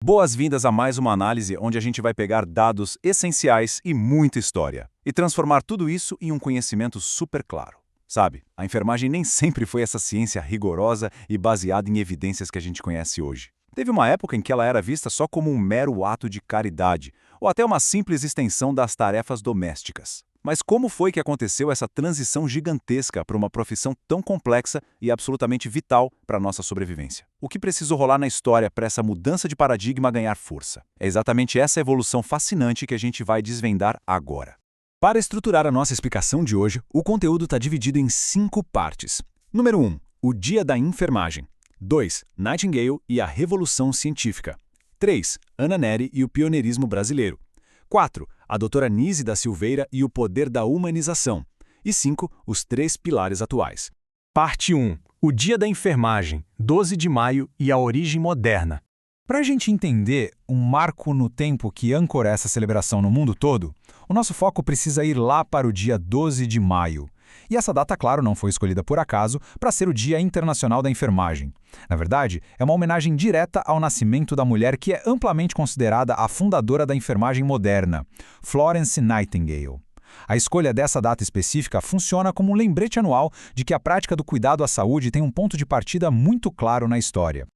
Boas-vindas a mais uma análise onde a gente vai pegar dados essenciais e muita história e transformar tudo isso em um conhecimento super claro. Sabe, a enfermagem nem sempre foi essa ciência rigorosa e baseada em evidências que a gente conhece hoje. Teve uma época em que ela era vista só como um mero ato de caridade ou até uma simples extensão das tarefas domésticas. Mas como foi que aconteceu essa transição gigantesca para uma profissão tão complexa e absolutamente vital para a nossa sobrevivência? O que precisou rolar na história para essa mudança de paradigma ganhar força? É exatamente essa evolução fascinante que a gente vai desvendar agora. Para estruturar a nossa explicação de hoje, o conteúdo está dividido em 5 partes. Número 1. O Dia da Enfermagem. 2. Nightingale e a Revolução Científica. 3. Ana Nery e o pioneirismo brasileiro. 4. A doutora Nise da Silveira e o poder da humanização. E 5. Os 3 pilares atuais. Parte 1. O Dia da Enfermagem, 12 de maio e a origem moderna. Para a gente entender um marco no tempo que ancora essa celebração no mundo todo, o nosso foco precisa ir lá para o dia 12 de maio. E essa data, claro, não foi escolhida por acaso para ser o Dia Internacional da Enfermagem. Na verdade, é uma homenagem direta ao nascimento da mulher que é amplamente considerada a fundadora da enfermagem moderna, Florence Nightingale. A escolha dessa data específica funciona como um lembrete anual de que a prática do cuidado à saúde tem um ponto de partida muito claro na história.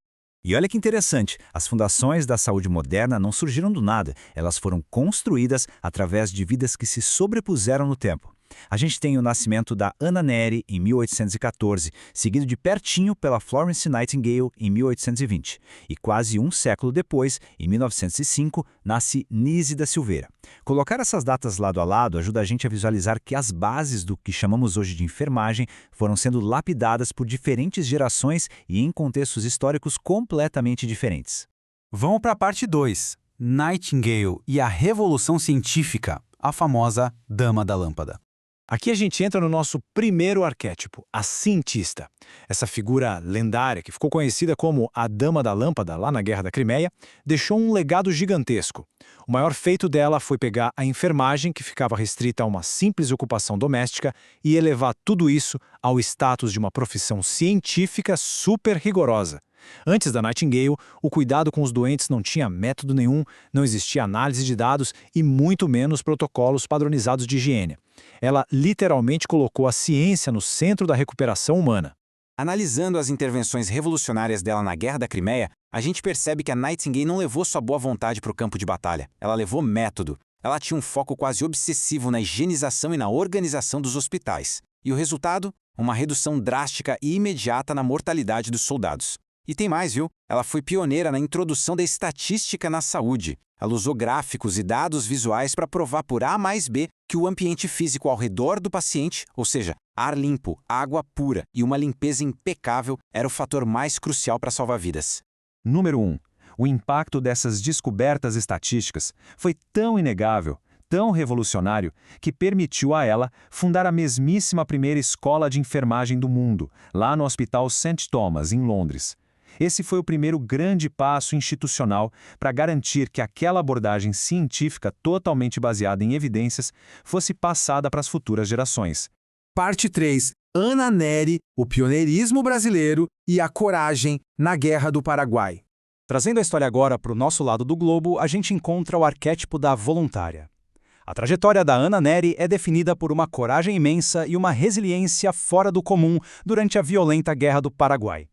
E olha que interessante, as fundações da saúde moderna não surgiram do nada, elas foram construídas através de vidas que se sobrepuseram no tempo. A gente tem o nascimento da Ana Nery em 1814, seguido de pertinho pela Florence Nightingale em 1820. E quase um século depois, em 1905, nasce Nise da Silveira. Colocar essas datas lado a lado ajuda a gente a visualizar que as bases do que chamamos hoje de enfermagem foram sendo lapidadas por diferentes gerações e em contextos históricos completamente diferentes. Vamos para a parte 2. Nightingale e a Revolução Científica, a famosa Dama da Lâmpada. Aqui a gente entra no nosso primeiro arquétipo, a cientista. Essa figura lendária, que ficou conhecida como a Dama da Lâmpada lá na Guerra da Crimeia, deixou um legado gigantesco. O maior feito dela foi pegar a enfermagem, que ficava restrita a uma simples ocupação doméstica, e elevar tudo isso ao status de uma profissão científica super rigorosa. Antes da Nightingale, o cuidado com os doentes não tinha método nenhum, não existia análise de dados e muito menos protocolos padronizados de higiene. Ela literalmente colocou a ciência no centro da recuperação humana. Analisando as intervenções revolucionárias dela na Guerra da Crimeia, a gente percebe que a Nightingale não levou sua boa vontade para o campo de batalha. Ela levou método. Ela tinha um foco quase obsessivo na higienização e na organização dos hospitais. E o resultado? Uma redução drástica e imediata na mortalidade dos soldados. E tem mais, viu? Ela foi pioneira na introdução da estatística na saúde. Ela usou gráficos e dados visuais para provar por A mais B que o ambiente físico ao redor do paciente, ou seja, ar limpo, água pura e uma limpeza impecável, era o fator mais crucial para salvar vidas. Número 1. O impacto dessas descobertas estatísticas foi tão inegável, tão revolucionário, que permitiu a ela fundar a mesmíssima primeira escola de enfermagem do mundo, lá no Hospital St. Thomas, em Londres. Esse foi o primeiro grande passo institucional para garantir que aquela abordagem científica totalmente baseada em evidências fosse passada para as futuras gerações. Parte 3. Ana Nery, o pioneirismo brasileiro e a coragem na Guerra do Paraguai. Trazendo a história agora para o nosso lado do globo, a gente encontra o arquétipo da voluntária. A trajetória da Ana Nery é definida por uma coragem imensa e uma resiliência fora do comum durante a violenta Guerra do Paraguai.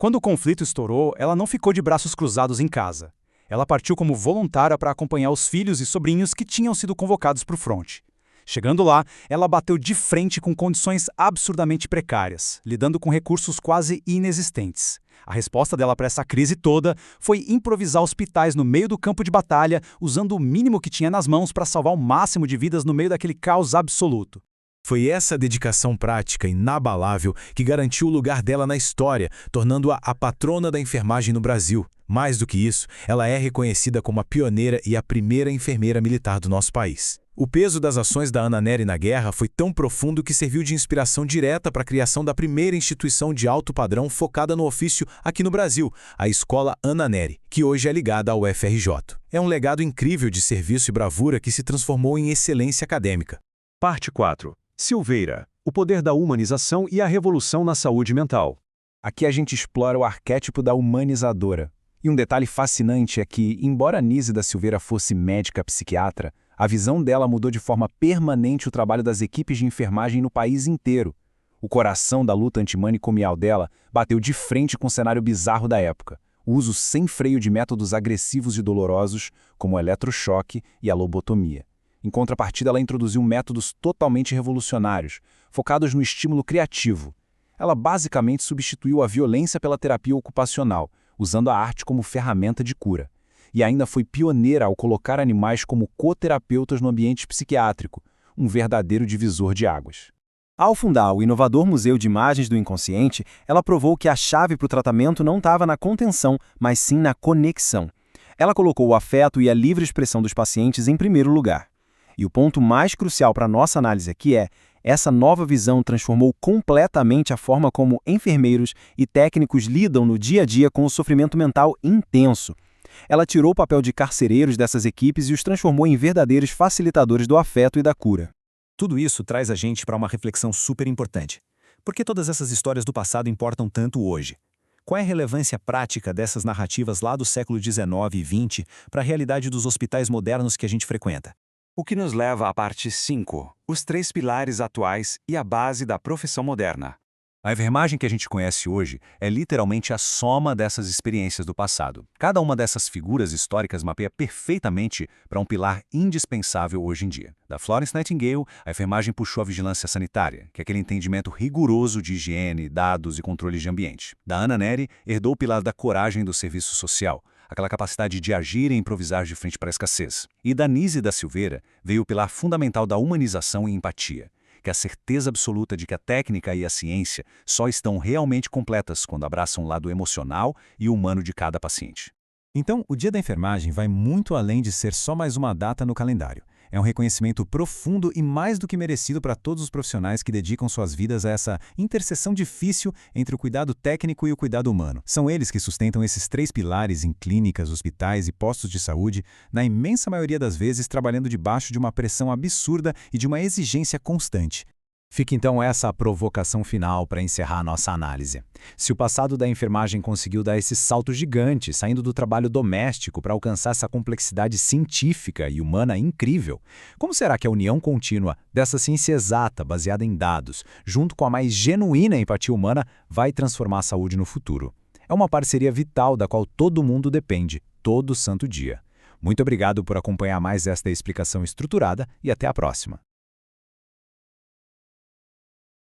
Quando o conflito estourou, ela não ficou de braços cruzados em casa. Ela partiu como voluntária para acompanhar os filhos e sobrinhos que tinham sido convocados para o fronte. Chegando lá, ela bateu de frente com condições absurdamente precárias, lidando com recursos quase inexistentes. A resposta dela para essa crise toda foi improvisar hospitais no meio do campo de batalha, usando o mínimo que tinha nas mãos para salvar o máximo de vidas no meio daquele caos absoluto. Foi essa dedicação prática inabalável que garantiu o lugar dela na história, tornando-a a patrona da enfermagem no Brasil. Mais do que isso, ela é reconhecida como a pioneira e a primeira enfermeira militar do nosso país. O peso das ações da Ana Nery na guerra foi tão profundo que serviu de inspiração direta para a criação da primeira instituição de alto padrão focada no ofício aqui no Brasil, a Escola Ana Nery, que hoje é ligada ao UFRJ. É um legado incrível de serviço e bravura que se transformou em excelência acadêmica. Parte 4. Silveira, o poder da humanização e a revolução na saúde mental. Aqui a gente explora o arquétipo da humanizadora. E um detalhe fascinante é que, embora Anísia da Silveira fosse médica psiquiatra, a visão dela mudou de forma permanente o trabalho das equipes de enfermagem no país inteiro. O coração da luta antimanicomial dela bateu de frente com o cenário bizarro da época: o uso sem freio de métodos agressivos e dolorosos, como o eletrochoque e a lobotomia. Em contrapartida, ela introduziu métodos totalmente revolucionários, focados no estímulo criativo. Ela basicamente substituiu a violência pela terapia ocupacional, usando a arte como ferramenta de cura. E ainda foi pioneira ao colocar animais como coterapeutas no ambiente psiquiátrico, um verdadeiro divisor de águas. Ao fundar o inovador Museu de Imagens do Inconsciente, ela provou que a chave para o tratamento não estava na contenção, mas sim na conexão. Ela colocou o afeto e a livre expressão dos pacientes em primeiro lugar. E o ponto mais crucial para a nossa análise aqui é: essa nova visão transformou completamente a forma como enfermeiros e técnicos lidam no dia a dia com o sofrimento mental intenso. Ela tirou o papel de carcereiros dessas equipes e os transformou em verdadeiros facilitadores do afeto e da cura. Tudo isso traz a gente para uma reflexão super importante. Por que todas essas histórias do passado importam tanto hoje? Qual é a relevância prática dessas narrativas lá do século XIX e XX para a realidade dos hospitais modernos que a gente frequenta? O que nos leva à parte 5, os 3 pilares atuais e a base da profissão moderna. A enfermagem que a gente conhece hoje é literalmente a soma dessas experiências do passado. Cada uma dessas figuras históricas mapeia perfeitamente para um pilar indispensável hoje em dia. Da Florence Nightingale, a enfermagem puxou a vigilância sanitária, que é aquele entendimento rigoroso de higiene, dados e controle de ambiente. Da Anna Neri, herdou o pilar da coragem do serviço social, aquela capacidade de agir e improvisar de frente para a escassez. E da Anísia da Silveira veio o pilar fundamental da humanização e empatia, que é a certeza absoluta de que a técnica e a ciência só estão realmente completas quando abraçam o lado emocional e humano de cada paciente. Então, o Dia da Enfermagem vai muito além de ser só mais uma data no calendário. É um reconhecimento profundo e mais do que merecido para todos os profissionais que dedicam suas vidas a essa interseção difícil entre o cuidado técnico e o cuidado humano. São eles que sustentam esses 3 pilares em clínicas, hospitais e postos de saúde, na imensa maioria das vezes trabalhando debaixo de uma pressão absurda e de uma exigência constante. Fica então essa provocação final para encerrar a nossa análise. Se o passado da enfermagem conseguiu dar esse salto gigante, saindo do trabalho doméstico para alcançar essa complexidade científica e humana incrível, como será que a união contínua dessa ciência exata, baseada em dados, junto com a mais genuína empatia humana, vai transformar a saúde no futuro? É uma parceria vital da qual todo mundo depende, todo santo dia. Muito obrigado por acompanhar mais esta explicação estruturada e até a próxima.